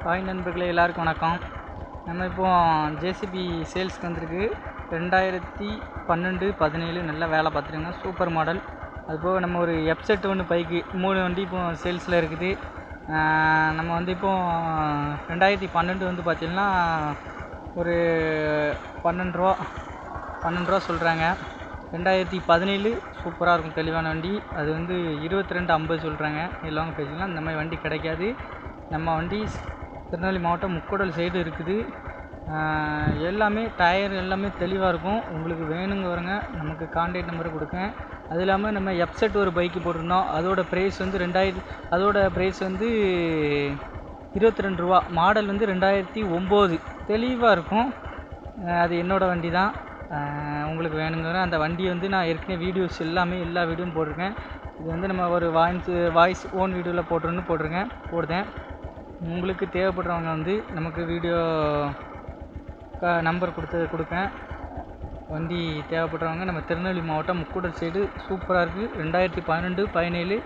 Hi நண்பர்களே, எல்லாருக்கும் வணக்கம். நம்ம இப்போது ஜேசிபி சேல்ஸ்க்கு வந்திருக்கு. 2012-17 நல்லா வேலை பார்த்துருங்க, சூப்பர் மாடல். அதுபோக நம்ம ஒரு எப்செட் ஒன்று பைக்கு 3 வண்டி இப்போது சேல்ஸில் இருக்குது. நம்ம வந்து இப்போது 2012 வந்து பார்த்திங்கன்னா ஒரு 12 ரூபா சொல்கிறாங்க. 2017 சூப்பராக இருக்கும், தெளிவான வண்டி. அது வந்து 2250 சொல்கிறாங்க. எல்லாமே பேசிக்கலாம். இந்த மாதிரி வண்டி கிடைக்காது. நம்ம வண்டி திருநெல்வேலி மாவட்டம் முக்கடல் சைடு இருக்குது. எல்லாமே டயர் எல்லாமே தெளிவாக இருக்கும். உங்களுக்கு வேணுங்க வருங்க, நமக்கு கான்டாக்ட் நம்பரை கொடுக்கேன். அது இல்லாமல் நம்ம எப்செட் ஒரு பைக்கு போட்டிருந்தோம். அதோட ப்ரைஸ் வந்து 22 ரூபா. மாடல் வந்து 2009. தெளிவாக இருக்கும். அது என்னோடய வண்டி தான். உங்களுக்கு வேணுங்கிற அந்த வண்டியை வந்து நான் ஏற்கனவே வீடியோஸ் எல்லா வீடியோவும் போட்டிருக்கேன். இது வந்து நம்ம ஒரு வாய்ஸ் ஓன் வீடியோவில் போடுறேன். உங்களுக்கு தேவைப்படுறவங்க வந்து நமக்கு வீடியோ நம்பர் கொடுப்பேன். வண்டி தேவைப்படுறவங்க நம்ம திருநெல்வேலி மாவட்டம் முக்கூடல் சைடு சூப்பராக இருக்குது. 2012-17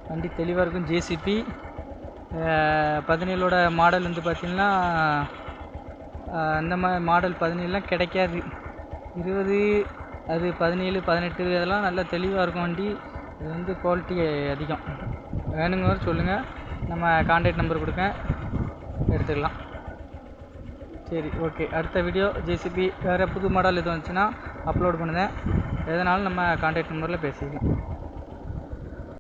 வண்டி தெளிவாக இருக்கும். ஜேசிபி 17ஓட மாடல் வந்து பார்த்திங்கன்னா இந்த மாதிரி மாடல் 17லாம் கிடைக்காது. 20 அது 17, 18 அதெல்லாம் நல்லா தெளிவாக இருக்கும் வண்டி. இது வந்து குவாலிட்டி அதிகம். வேணுங்க சொல்லுங்கள், நம்ம கான்டாக்ட் நம்பர் கொடுக்கேன், எடுத்துக்கலாம். சரி, ஓகே. அடுத்த வீடியோ ஜேசிபி வேறு புது மாடல் எதுவும் வந்துச்சுன்னா அப்லோட் பண்ணுவேன். எதனாலும் நம்ம கான்டாக்ட் நம்பரில் பேசிக்கலாம்.